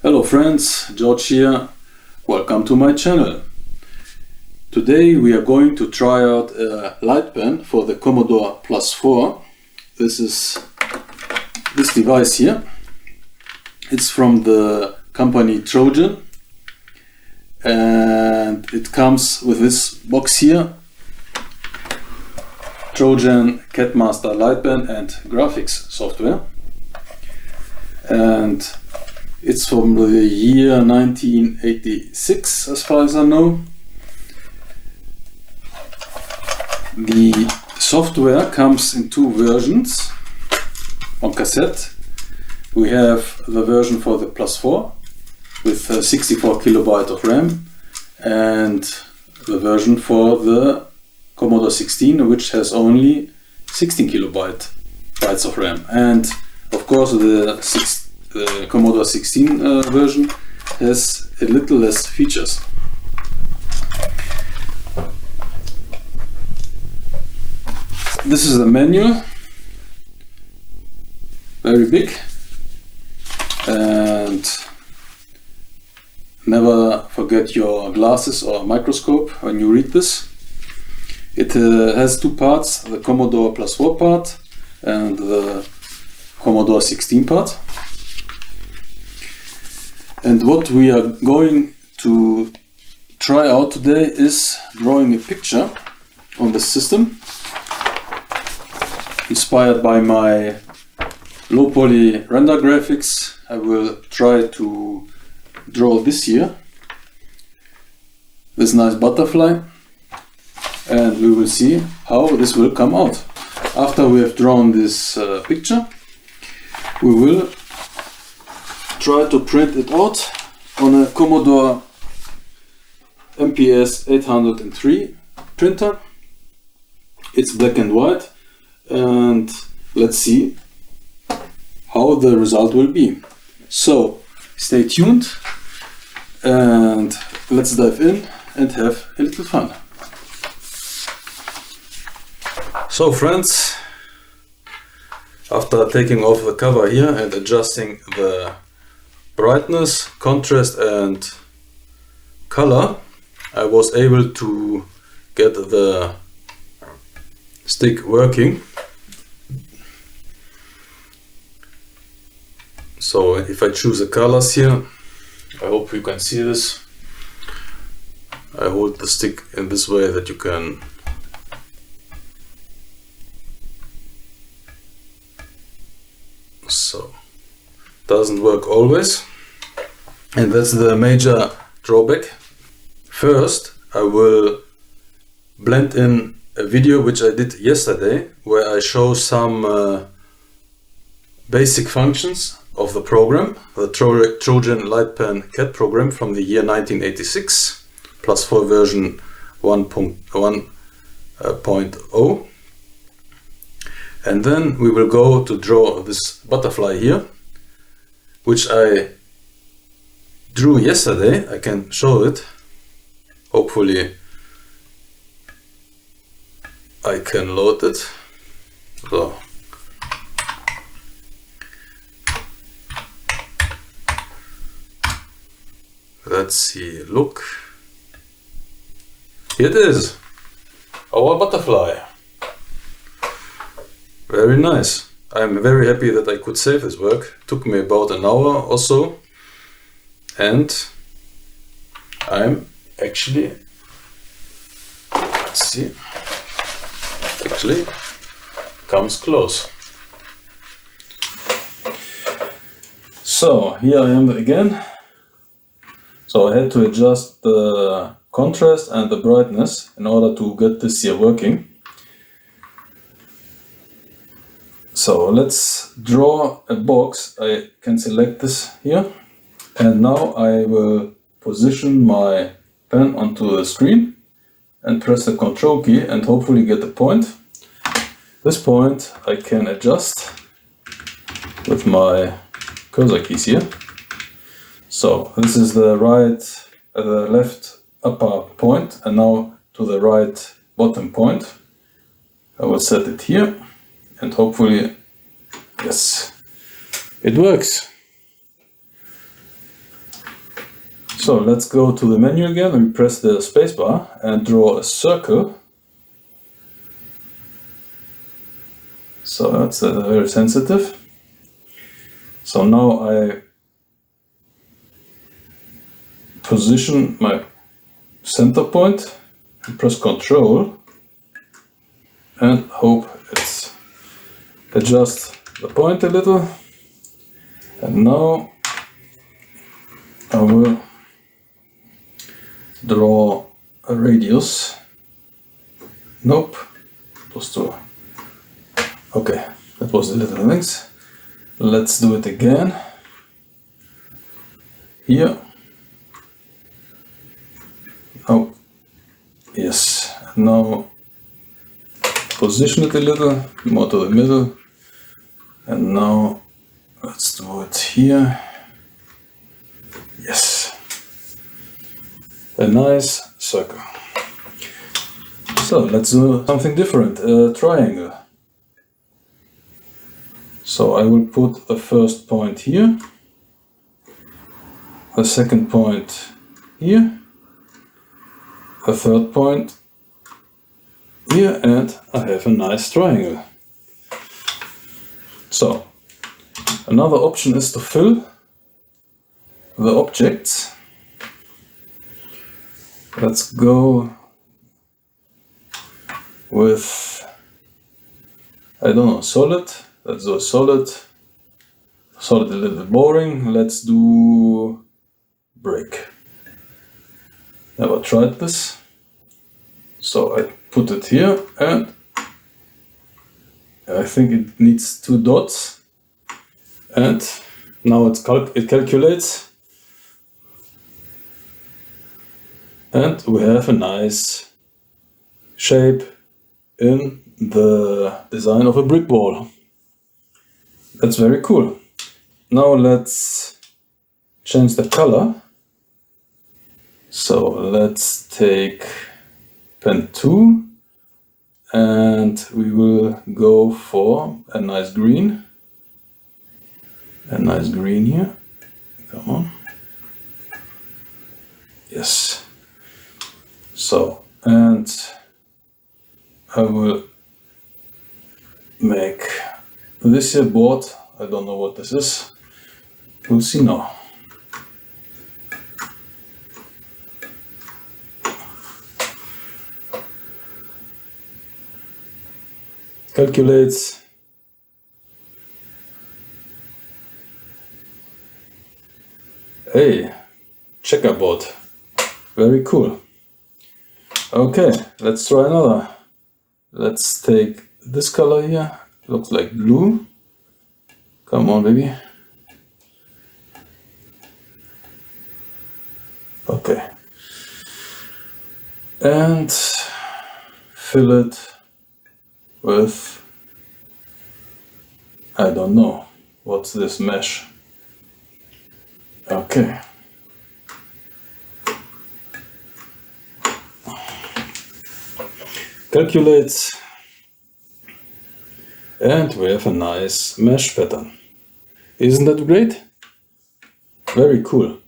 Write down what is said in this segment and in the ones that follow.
Hello friends, George here. Welcome to my channel. Today we are going to try out a light pen for the Commodore Plus/4. This is this device here. It's from the company Trojan and it comes with this box here. Trojan Master Light Pen and graphics software. And it's from the year 1986 as far as I know. The software comes in two versions on cassette. We have the version for the Plus/4 with 64 kilobyte of RAM and the version for the Commodore 16, which has only 16 kilobytes of RAM. And of course the Commodore 16 version has a little less features. This is the manual, very big, and never forget your glasses or microscope when you read this. It has two parts, the Commodore Plus/4 part and the Commodore 16 part. And what we are going to try out today is drawing a picture on the system, inspired by my low poly render graphics. I will try to draw this here, this nice butterfly, and we will see how this will come out. After we have drawn this picture, we will try to print it out on a Commodore MPS 803 printer. It's black and white, and let's see how the result will be. So stay tuned and let's dive in and have a little fun. So friends, after taking off the cover here and adjusting the brightness, contrast and color, I was able to get the stick working. So if I choose the colors here, I hope you can see this. I hold the stick in this way that you can so doesn't work always, and that's the major drawback. First I will blend in a video which I did yesterday where I show some basic functions of the program, the Trojan Light Pen CAD program from the year 1986, Plus/4 version 1.0. And then we will go to draw this butterfly here, which I drew yesterday. I can show it. Hopefully I can load it. So let's see, look. Here it is, our butterfly. Very nice. I'm very happy that I could save this work. Took me about an hour or so, and I'm actually, let's see, actually comes close. So here I am again. So I had to adjust the contrast and the brightness in order to get this here working. So let's draw a box. I can select this here, and now I will position my pen onto the screen and press the Control key and hopefully get the point. This point I can adjust with my cursor keys here. So this is the left upper point, and now to the right bottom point. I will set it here and hopefully, yes, it works. So let's go to the menu again and press the spacebar and draw a circle. So that's very sensitive. So now I position my center point and press Ctrl and hope it's adjust the point a little. And now I will draw a radius. Nope, it was too. Okay, that was the little things. Let's do it again. Here. Oh, yes. Now position it a little more to the middle. And now let's do it here. Yes. A nice circle. So let's do something different, a triangle. So I will put the first point here, the second point here, the third point here, and I have a nice triangle. So another option is to fill the objects. Let's go with, I don't know, solid. Let's do a solid. Solid a little bit boring. Let's do brick. Never tried this. So I put it here and I think it needs 2 dots. And now it calculates. And we have a nice shape in the design of a brick wall. That's very cool. Now let's change the color. So let's take pen 2 and we will go for a nice green. A nice green here. Come on. Yes. So, and I will make this here board. I don't know what this is. We'll see now. Calculates. Hey, checkerboard. Very cool. Okay, let's try another. Let's take this color here. Looks like blue. Come on, baby. Okay. And fill it with, I don't know, what's this mesh? Okay. Calculates. And we have a nice mesh pattern. Isn't that great? Very cool.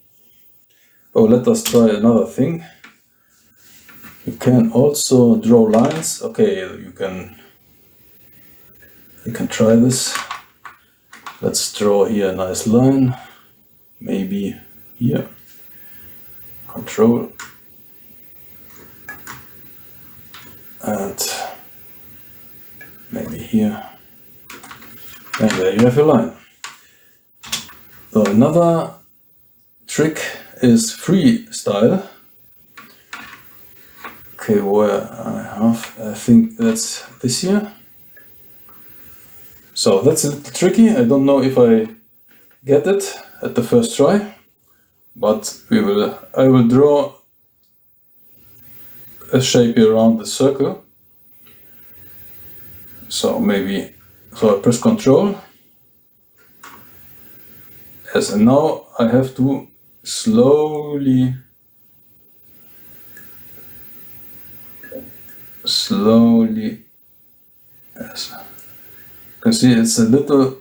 Oh, let us try another thing. You can also draw lines. Okay, you can try this. Let's draw here a nice line. Maybe here. Control. And maybe here. And there you have a line. So another trick is freestyle. Okay, where I think that's this here. So that's a little tricky. I don't know if I get it at the first try, but I will draw a shape around the circle. So maybe, so I press Ctrl. Yes, and now I have to slowly yes. You can see it's a little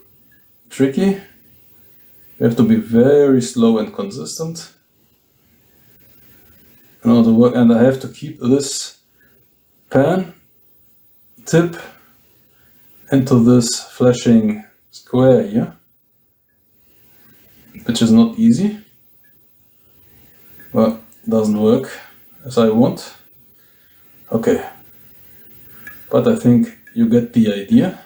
tricky. You have to be very slow and consistent. in order to work, and I have to keep this pen tip into this flashing square here, which is not easy. Well, doesn't work as I want. Okay, but I think you get the idea.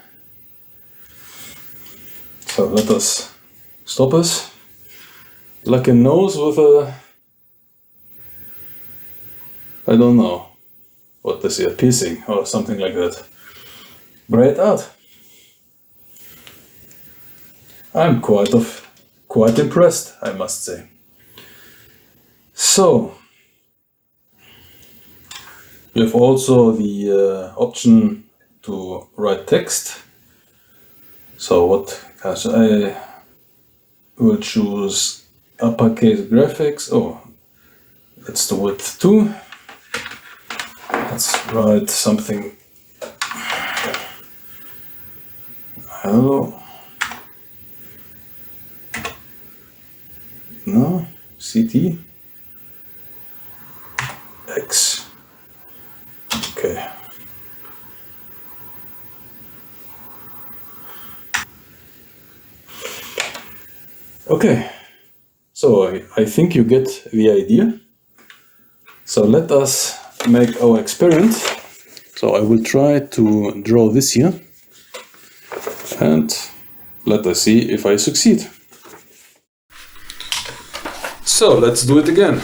So let us stop this. Like a nose with a, I don't know what this is, a piercing or something like that. Great art. I'm quite impressed, I must say. So you have also the option to write text. So what I will choose uppercase graphics. Oh, let's do width 2. Let's write something. Hello. No, CT. X. Okay. Okay. So I think you get the idea. So let us make our experiment. So I will try to draw this here, and let us see if I succeed. So let's do it again.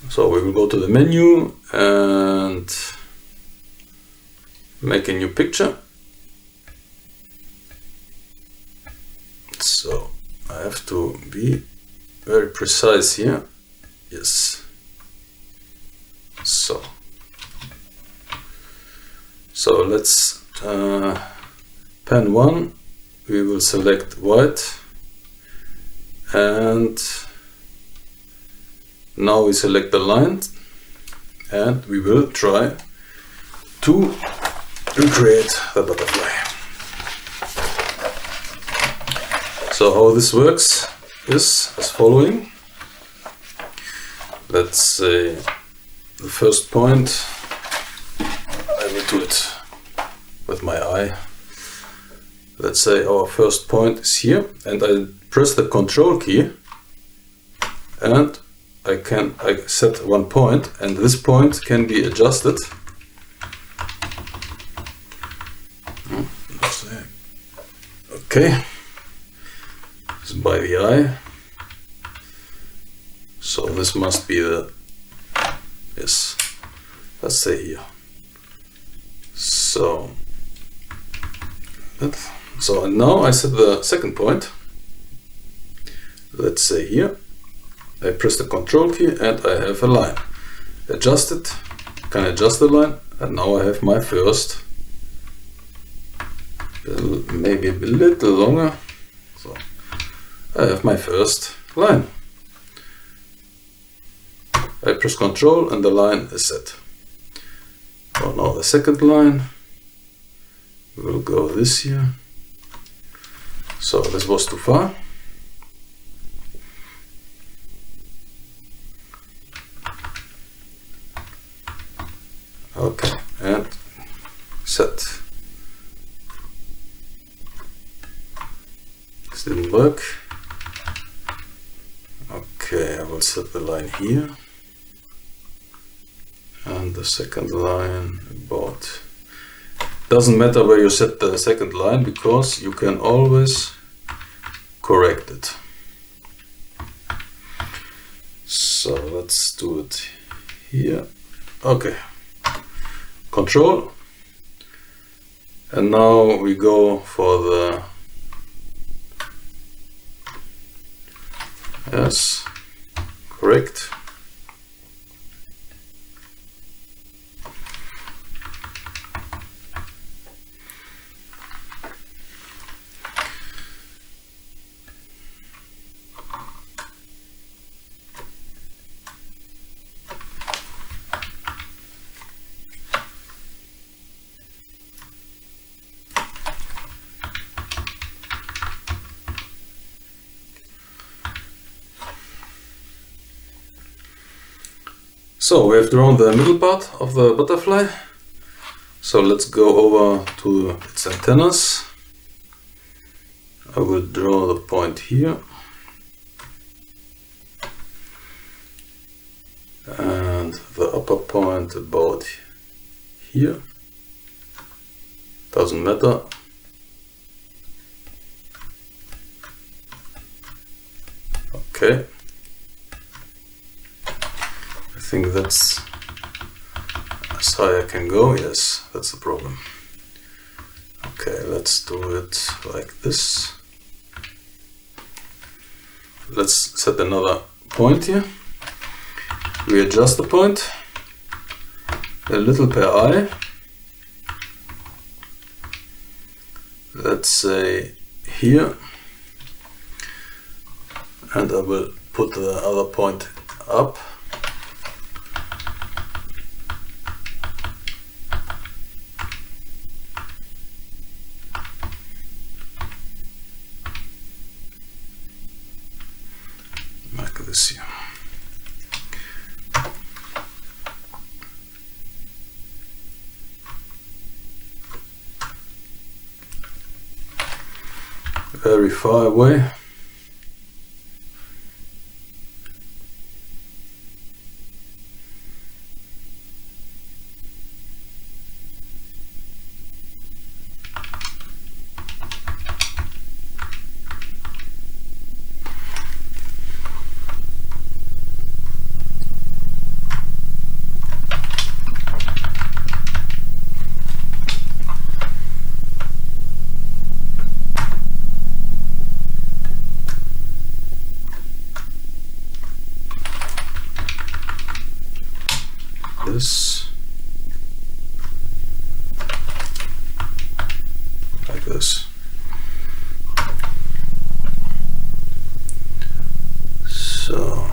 So we will go to the menu and make a new picture. So I have to be very precise here. Yes. So let's pen 1, we will select white, and now we select the line, and we will try to recreate the butterfly. So how this works is as following. Let's say the first point, I will do it with my eye. Let's say our first point is here, and I press the Control key, and I set one point, and this point can be adjusted. Okay, it's by the eye. So this must be the, yes, let's say here. So now I set the second point. Let's say here. I press the Control key and I have a line. Adjust it, can adjust the line, and now I have my first, maybe a little longer. So I have my first line. I press Control and the line is set. So now the second line, we'll go this here. So this was too far. Okay, and set. This didn't work. Okay, I will set the line here. And the second line about. Doesn't matter where you set the second line, because you can always correct it. So let's do it here. Okay. Control, and now we go for the, yes, correct. So we have drawn the middle part of the butterfly. So let's go over to its antennas. I will draw the point here. And the upper point about here. Doesn't matter. Okay. I think that's as high I can go. Yes, that's the problem. Okay, let's do it like this. Let's set another point here. Readjust the point a little per eye. Let's say here, and I will put the other point up. Like this here. Very far away. This, like this. So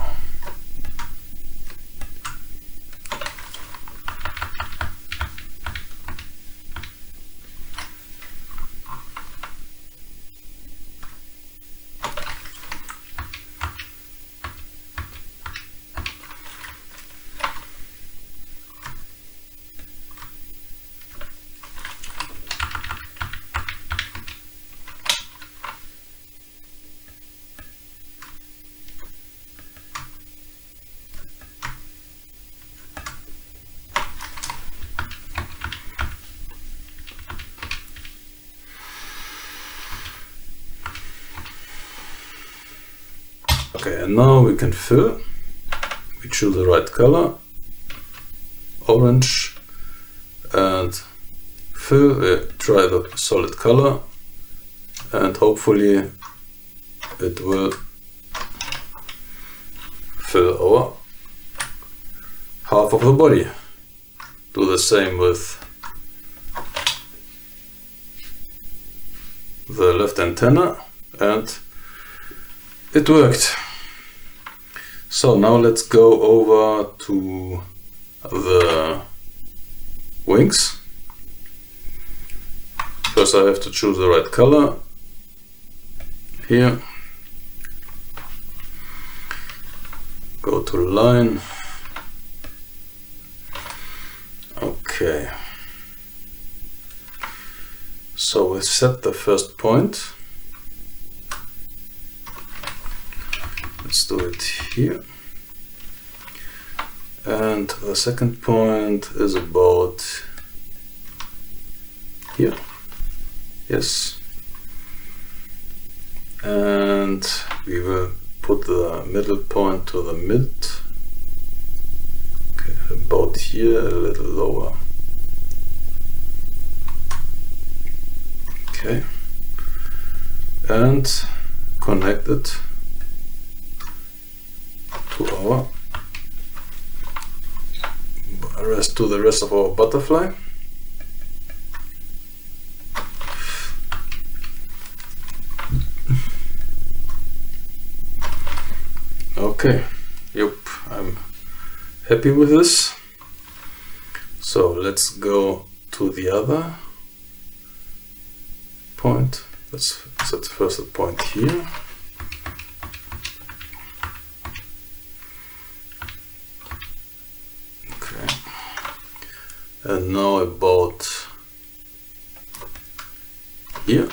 okay, and now we can fill. We choose the right color, orange, and fill. We try the solid color, and hopefully it will fill our half of the body. Do the same with the left antenna, and it worked. So now let's go over to the wings. First I have to choose the right color. Here, go to line. Okay, so we set the first point. Let's do it here. And the second point is about here. Yes. And we will put the middle point to the mid. Okay, about here, a little lower. Okay. And connect it to the rest of our butterfly. Okay, yep, I'm happy with this. So let's go to the other point. Let's set first a point here. And now about here.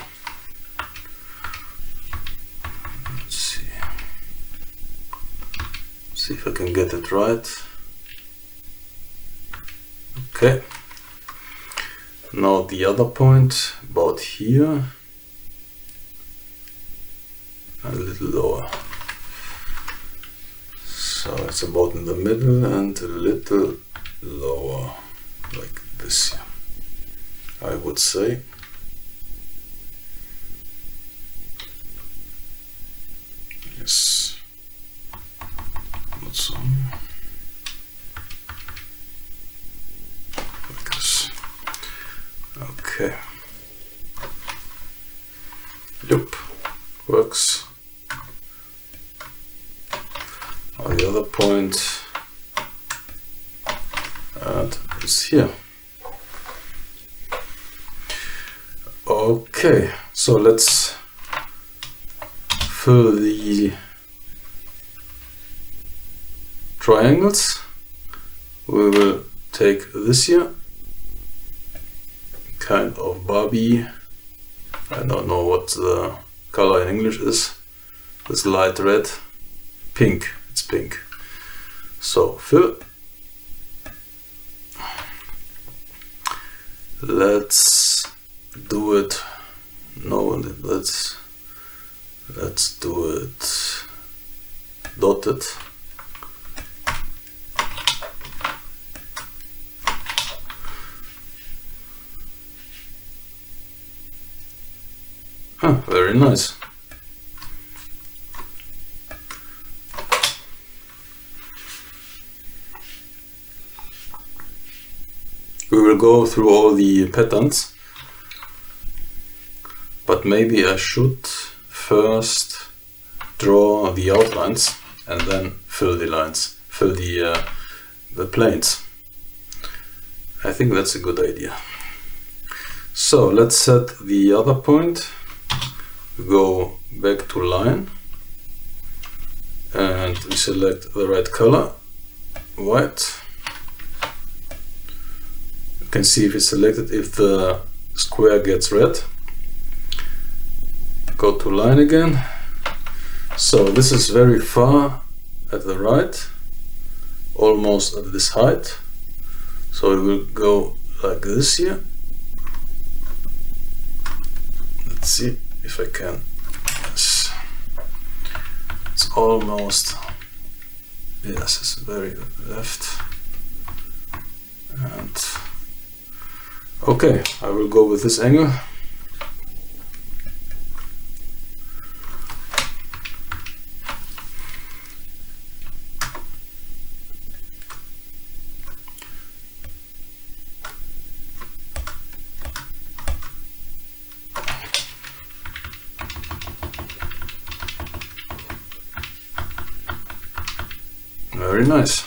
Let's see if I can get it right. Okay. Now the other point about here, a little lower. So it's about in the middle and a little lower, like this here, I would say. Yes, not so. Like this. Okay. Yep, works. On the other point, and it's here. Okay, so let's fill the triangles. We will take this here, kind of Barbie, I don't know what the color in English is, this light red, pink, it's pink. So fill. Let's do it, no, let's do it dotted. Huh, very nice. We will go through all the patterns, but maybe I should first draw the outlines and then fill the lines, fill the planes. I think that's a good idea. So let's set the other point. We go back to line and we select the right color, white. You can see if it's selected, if the square gets red. Go to line again. So this is very far at the right, almost at this height. So we will go like this here. Let's see if I can. Yes. It's almost, yes, it's very left. And okay, I will go with this angle. Very nice.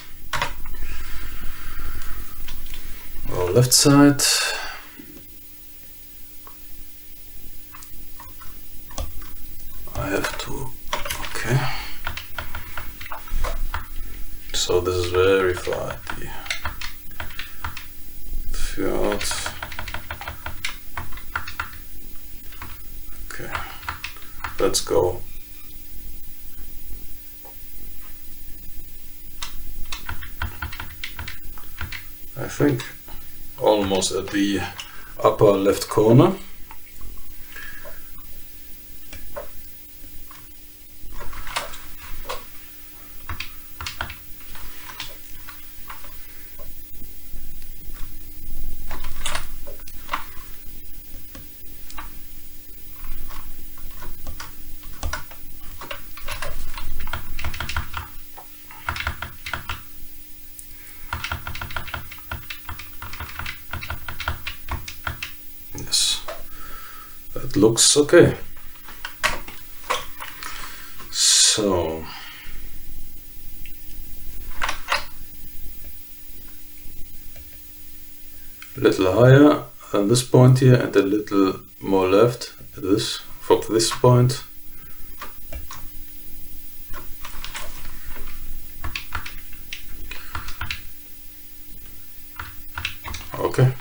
Our left side. I have to, okay. So this is very far at the field. Okay, let's go. I think almost at the upper left corner. Yes, that looks okay. So a little higher than this point here and a little more left at this, from this point. Okay. Okay.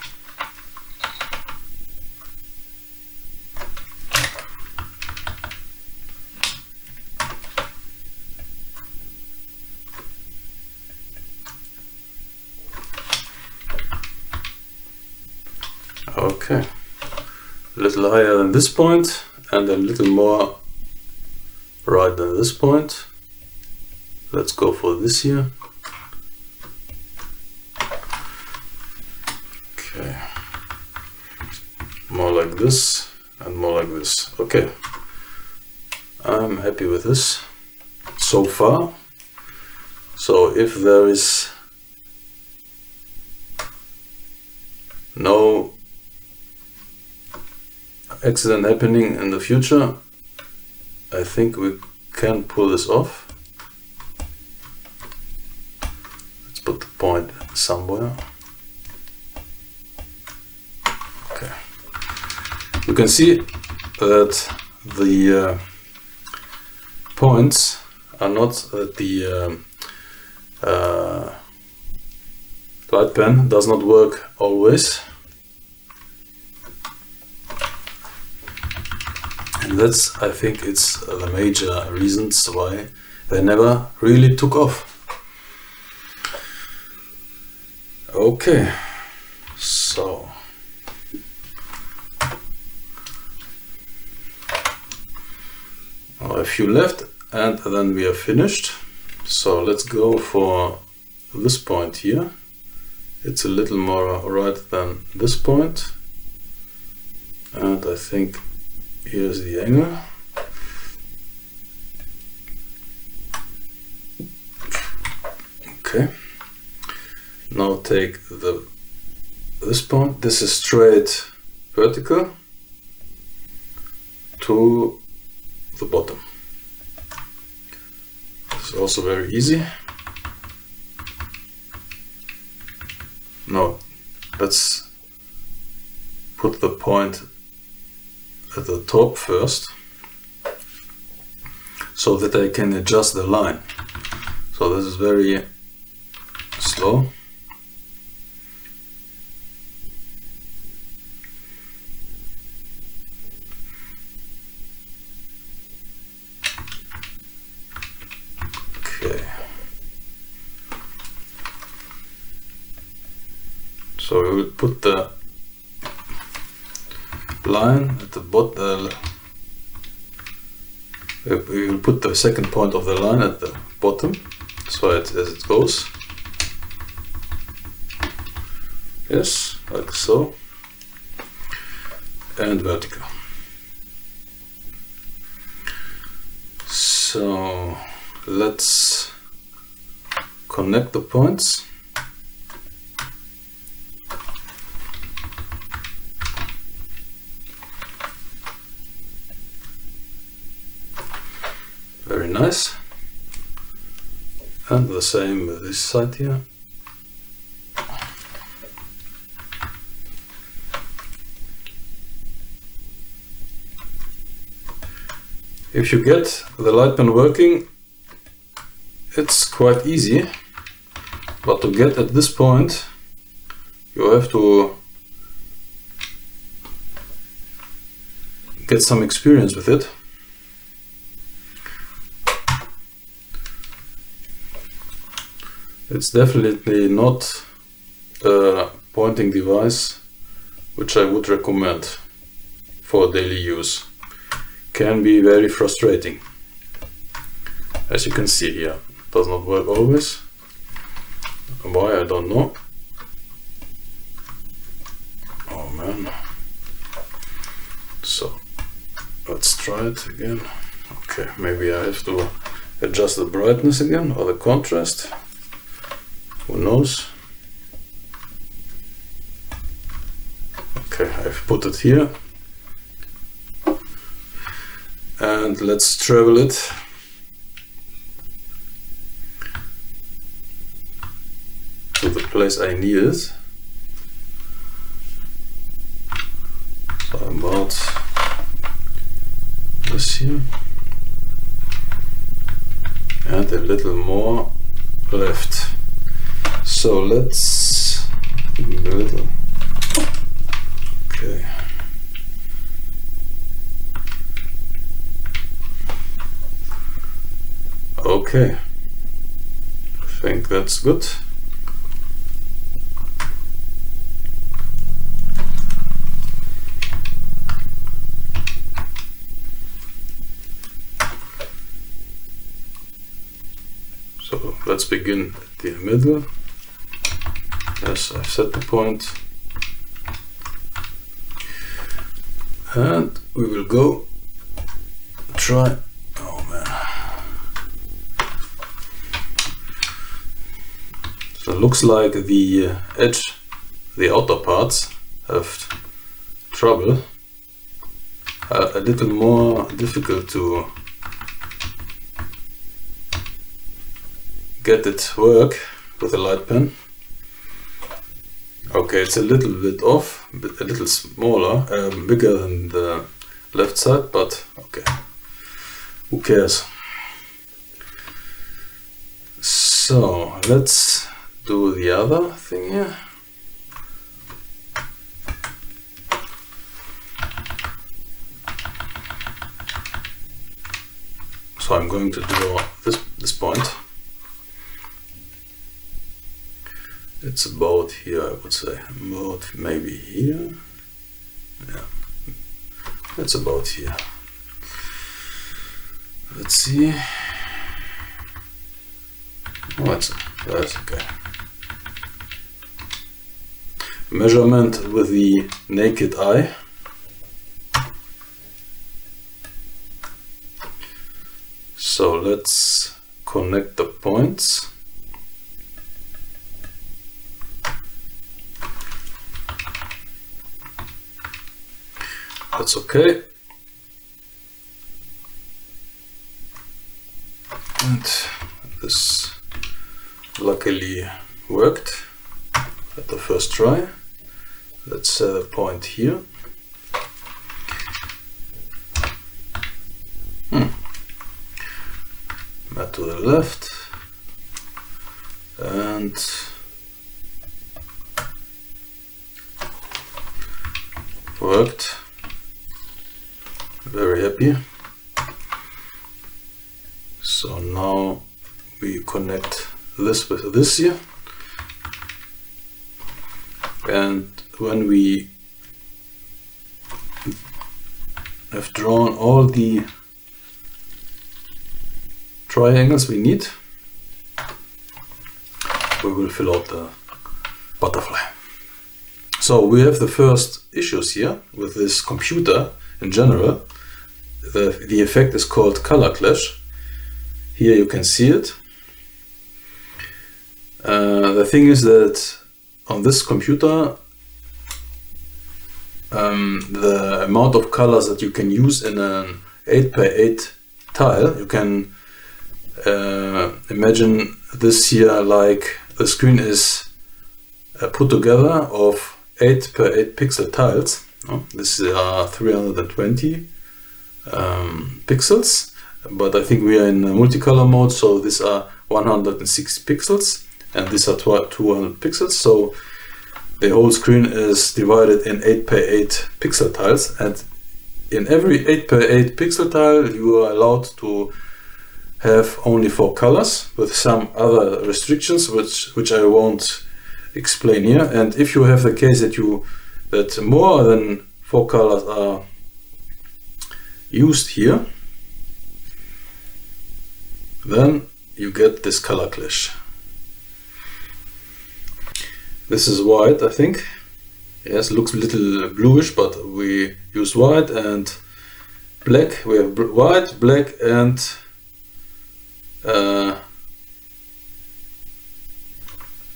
Okay, a little higher than this point and a little more right than this point. Let's go for this here. Okay, more like this and more like this. Okay, I'm happy with this so far. So if there is no accident happening in the future, I think we can pull this off. Let's put the point somewhere. Okay. You can see that the points are not that the light pen does not work always. And that's, I think, it's the major reasons why they never really took off. Okay, so a few left and then we are finished. So let's go for this point here. It's a little more right than this point, and I think here's the angle. Okay. Now take this point. This is straight vertical to the bottom. It's also very easy. Now let's put the point at the top first, so that I can adjust the line. So this is very slow. Okay. So we will put the line at the bottom. We will put the second point of the line at the bottom, so as it goes. Yes, like so, and vertical. So let's connect the points. Very nice. And the same with this side here. If you get the light pen working, it's quite easy, but to get at this point you have to get some experience with it. It's definitely not a pointing device which I would recommend for daily use. Can be very frustrating. As you can see here, it does not work always. Why, I don't know. Oh man. So let's try it again. Okay, maybe I have to adjust the brightness again, or the contrast. Who knows? Okay, I've put it here. And let's travel it to the place I need it. So about this here, and a little more left. So let's give it a little Okay, I think that's good. So let's begin at the middle. Yes, I've set the point. And we will go try. Oh man. So it looks like the edge, the outer parts have trouble. A little more difficult to get it work with a light pen. Okay, it's a little bit off, a little smaller, bigger than the left side, but okay, who cares? So let's do the other thing here. So I'm going to draw this point. It's about here, I would say, about maybe here. Yeah, it's about here. Let's see. Oh, that's okay. Measurement with the naked eye. So let's connect the points. That's okay. And this luckily worked at the first try. Let's set a point here. That to the left. And worked. Very happy. So now we connect this with this here, and when we have drawn all the triangles we need, we will fill out the butterfly. So we have the first issues here with this computer in general. The effect is called color clash. Here you can see it. The thing is that on this computer, the amount of colors that you can use in an 8x8 tile, you can imagine this here like the screen is put together of 8x8 pixel tiles. This are 320 pixels, but I think we are in multicolor mode, so these are 106 pixels and these are 200 pixels. So the whole screen is divided in 8x8 pixel tiles, and in every 8x8 pixel tile you are allowed to have only 4 colors with some other restrictions which I won't explain here. And if you have the case that more than 4 colors are used here, then you get this color clash. This is white, I think. Yes, looks a little bluish, but we use white and black. We have white, black and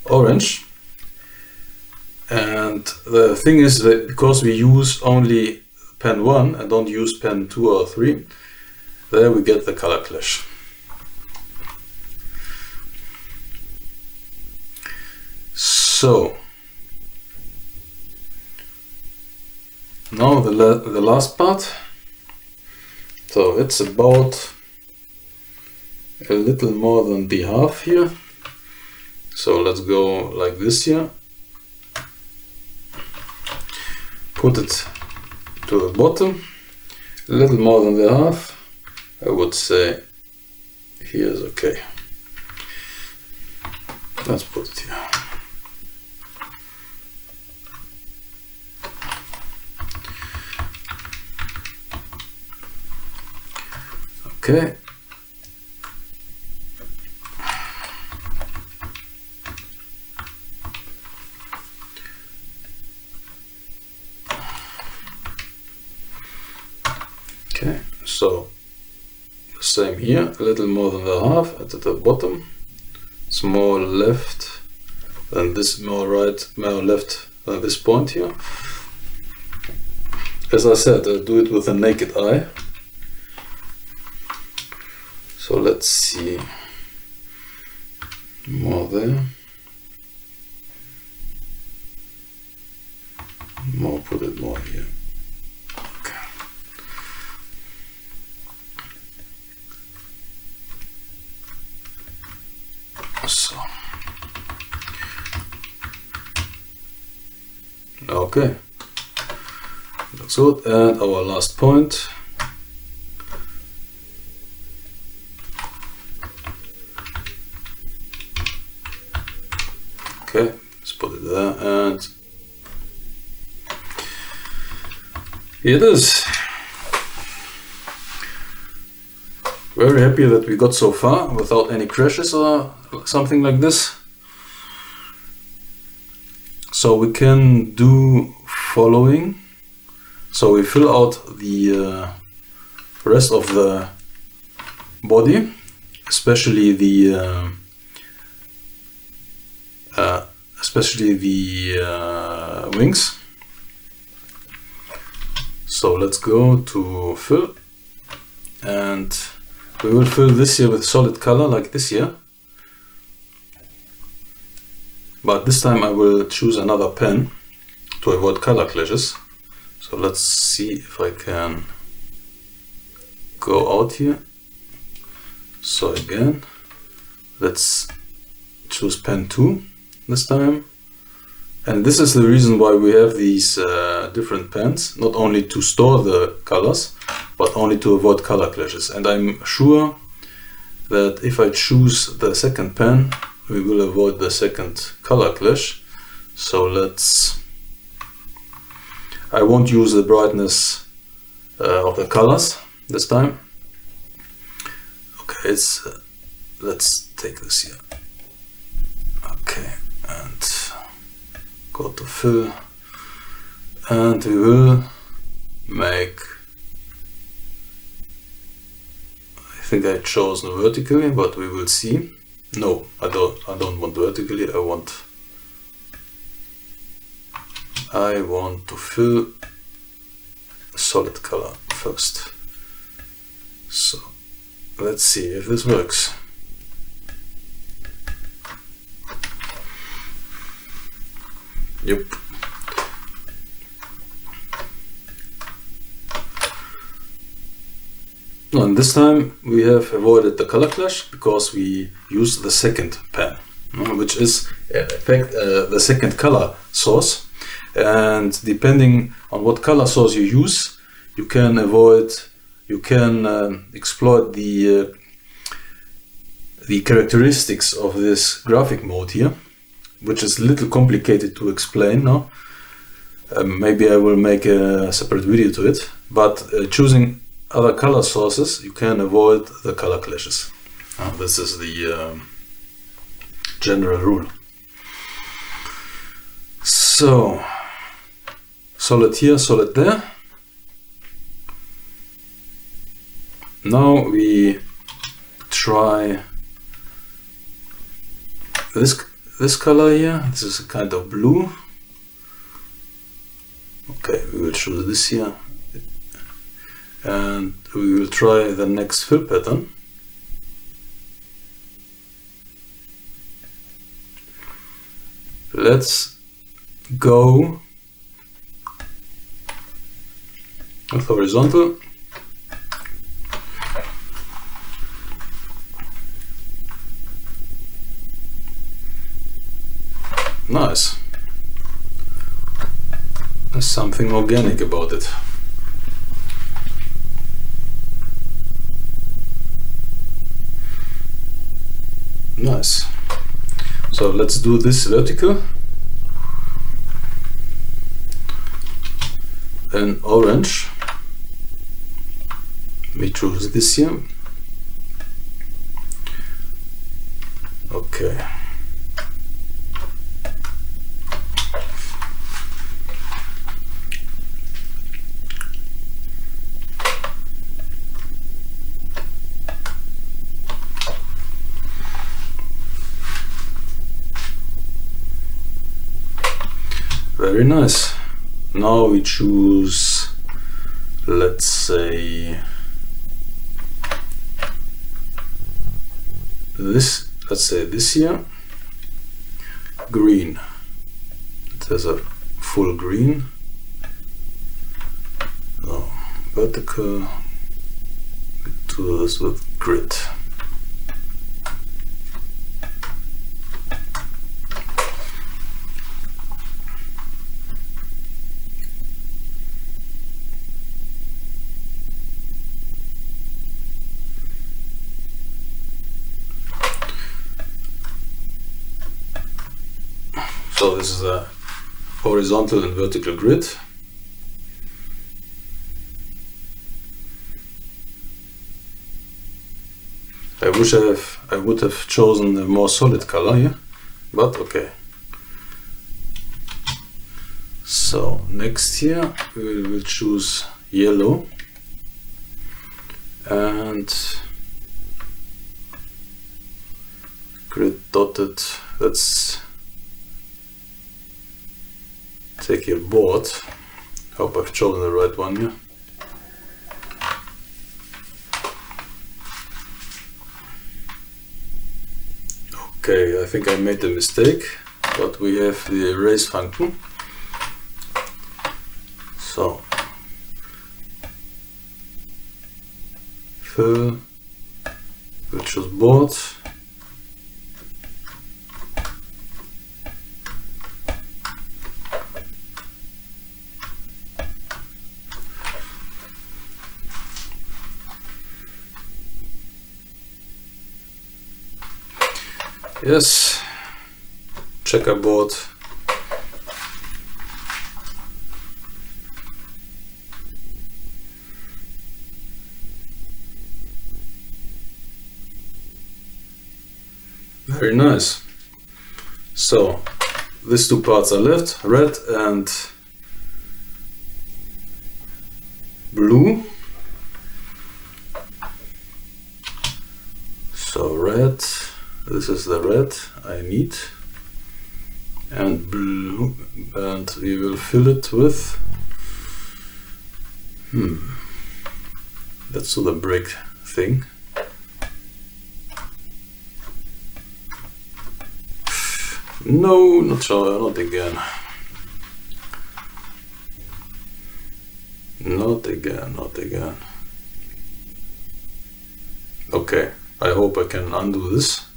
orange. And the thing is that because we use only pen 1 and don't use pen 2 or 3, there we get the color clash. So now the last part. So it's about a little more than the half here. So let's go like this here. Put it to the bottom, a little more than the half, I would say here is okay. Let's put it here. Okay. Okay, so same here, a little more than the half at the bottom. It's more left than this, more right, more left than this point here. As I said, I'll do it with a naked eye. So let's see, more there, more, put it more here. Okay. So, okay, looks good. And our last point. Okay, let's put it there, and here it is. Very happy that we got so far without any crashes or something like this. So we can do following. So we fill out the rest of the body, especially the wings. So let's go to fill, and we will fill this here with solid color like this here, but this time I will choose another pen to avoid color clashes. So let's see if I can go out here. So again, let's choose pen 2 this time. And this is the reason why we have these different pens, not only to store the colors, but only to avoid color clashes. And I'm sure that if I choose the second pen, we will avoid the second color clash. So I won't use the brightness of the colors this time. Okay, let's take this here. Okay, and go to fill, and we will make, I think I chose vertically, but we will see. No, I don't want vertically, I want to fill solid color first. So let's see if this works. Yep. And this time we have avoided the color clash because we used the second pen, which is in fact the second color source. And depending on what color source you use, you can exploit the characteristics of this graphic mode here, which is a little complicated to explain now. Maybe I will make a separate video to it, but choosing other color sources, you can avoid the color clashes. This is the general rule. So, solid here, solid there. Now we try this color here. This is a kind of blue. Okay, we will choose this here, and we will try the next fill pattern. Let's go with horizontal. Nice. There's something organic about it. Nice. So let's do this vertical. And orange. We choose this here. Okay. Very nice. Now we choose, let's say, this here, green. It has a full green. Oh, vertical, do this with grid. So this is a horizontal and vertical grid. I wish I would have chosen a more solid color here, but okay. So next here we will choose yellow and grid dotted. Let's take your board. Hope I've chosen the right one here. Okay, I think I made a mistake, but we have the erase function. So fill, we'll choose board. Yes, checkerboard. Very nice. So these two parts are left, red and blue. So red. This is the red I need, and blue, and we will fill it with, let's do the brick thing. No, not sure, not again. Not again, not again. Okay, I hope I can undo this.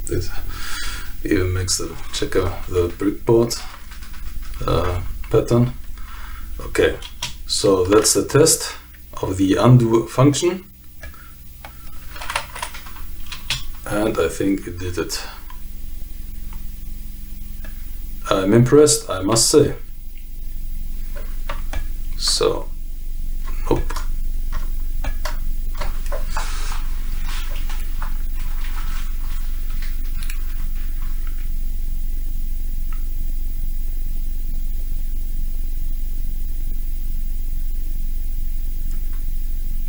It even makes the brickboard pattern. Okay, so that's the test of the undo function, and I think it did it. I'm impressed, I must say. So, nope.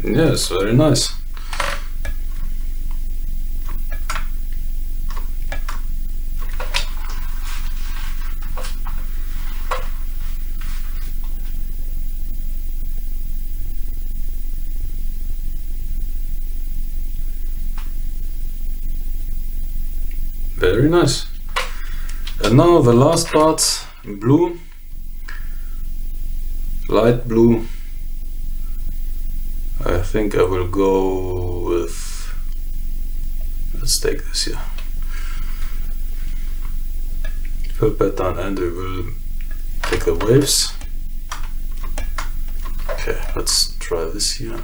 Yes, very nice. Very nice. And now the last part in blue, light blue. I think I will go with, let's take this here, fill pattern, and we will take the waves. Okay, let's try this here.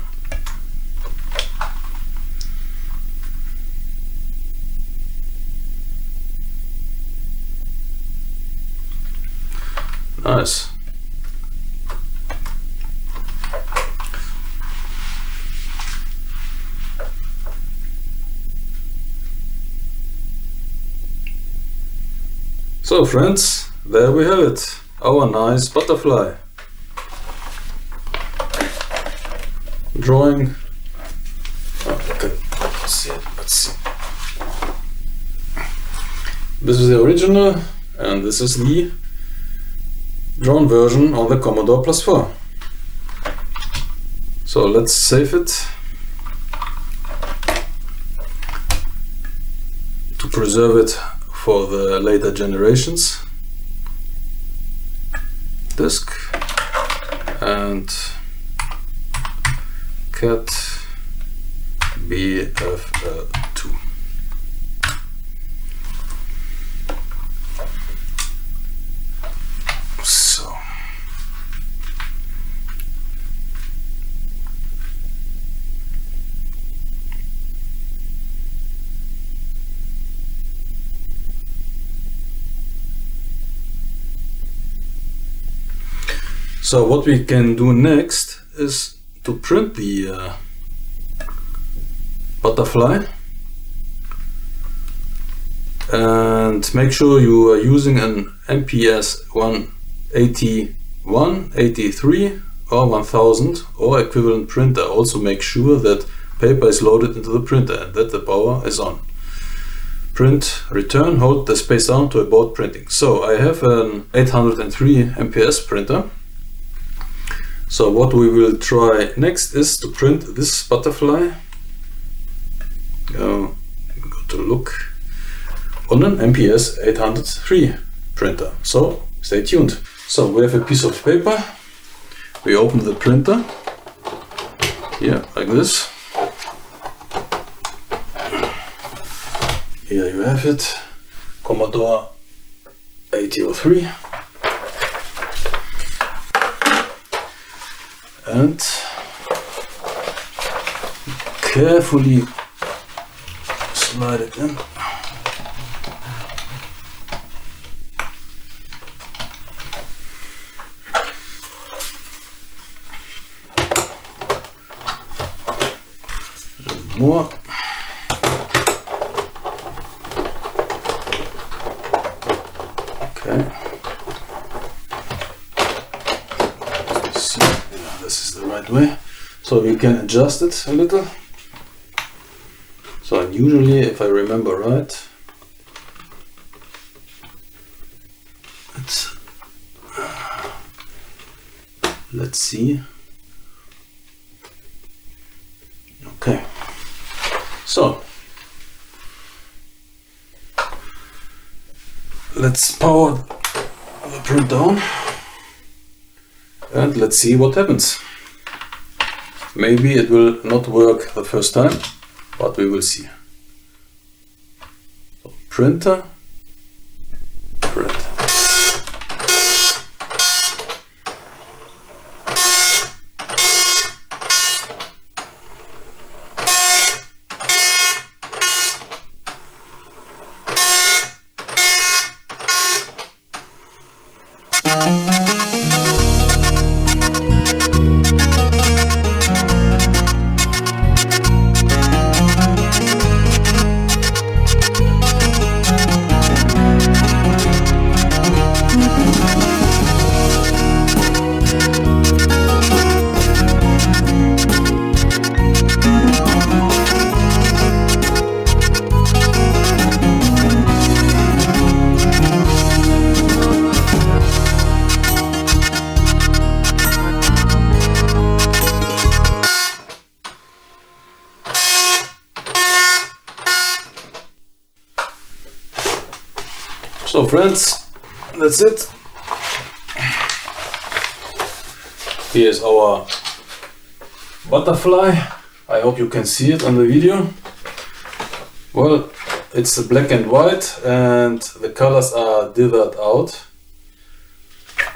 Nice. So friends, there we have it, our nice butterfly. Drawing. Oh, okay. Let's see. This is the original and this is the drawn version on the Commodore +4. So let's save it to preserve it for the later generations. Disk and cat BFL2. So what we can do next is to print the butterfly, and make sure you are using an MPS 181, 83 or 1000 or equivalent printer. Also make sure that paper is loaded into the printer and that the power is on. Print, return, hold the space down to abort printing. So I have an 803 MPS printer. So what we will try next is to print this butterfly. Go to look on an MPS 803 printer. So stay tuned. So we have a piece of paper. We open the printer here like this. Here you have it, Commodore 803. And carefully slide it in. A little more. Okay. This is the right way, so we can adjust it a little. So usually, if I remember right, let's see. Okay, so let's power the printer on. And let's see what happens. Maybe it will not work the first time, but we will see. So, printer, print. So friends, that's it. Here's our butterfly. I hope you can see it on the video. Well, it's black and white and the colors are dithered out.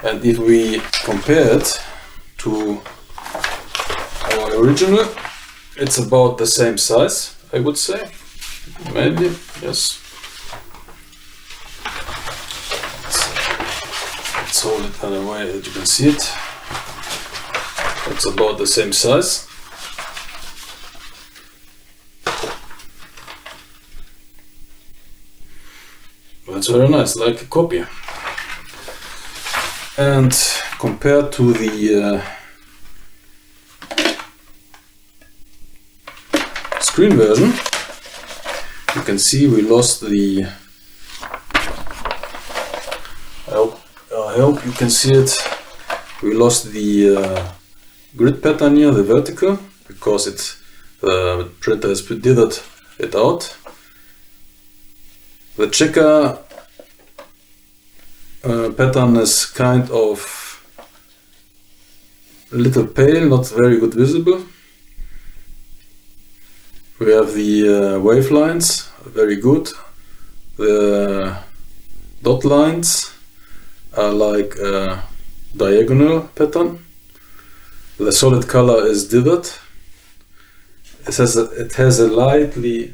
And if we compare it to our original, it's about the same size, I would say. Maybe, yes. Let's hold it in a way that you can see it. It's about the same size. That's very nice, like a copy. And compared to the screen version, you can see we lost the, I hope you can see it, we lost the grid pattern here, the vertical, because the printer has dithered it out. The checker pattern is kind of a little pale, not very good visible. We have the wave lines, very good. The dot lines are like a diagonal pattern. The solid color is dithered. It has a lightly,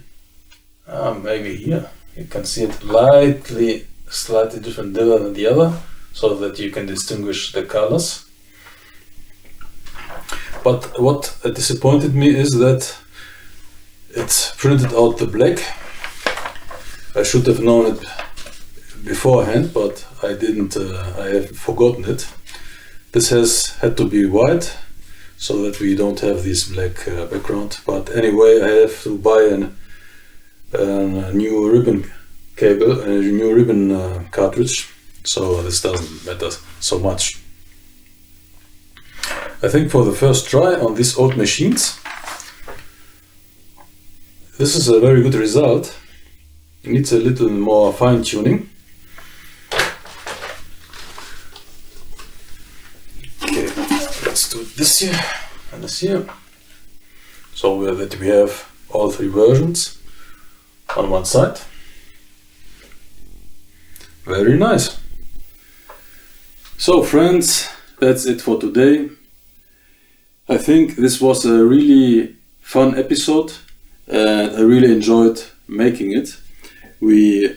maybe here, you can see it slightly different dither than the other, so that you can distinguish the colors. But what disappointed me is that it's printed out the black. I should have known it beforehand, but I didn't, I have forgotten it. This has had to be white, so that we don't have this black background. But anyway, I have to buy a new ribbon cable, a new ribbon cartridge, so this doesn't matter so much. I think for the first try on these old machines, this is a very good result. It needs a little more fine-tuning. Okay, let's do this here and this here, so that we have all three versions on one side. Very nice. So friends, that's it for today. I think this was a really fun episode and I really enjoyed making it. We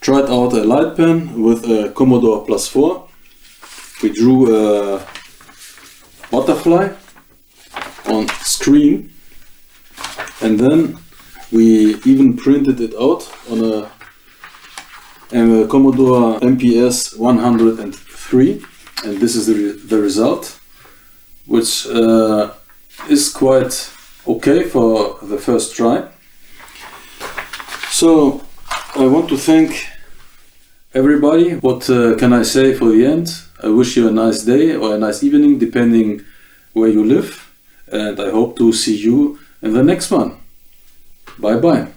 tried out a light pen with a Commodore +4. We drew a butterfly on screen and then we even printed it out on a Commodore MPS 103, and this is the result, which is quite okay for the first try. So I want to thank everybody. What can I say for the end? I wish you a nice day or a nice evening, depending where you live, and I hope to see you in the next one. Bye bye.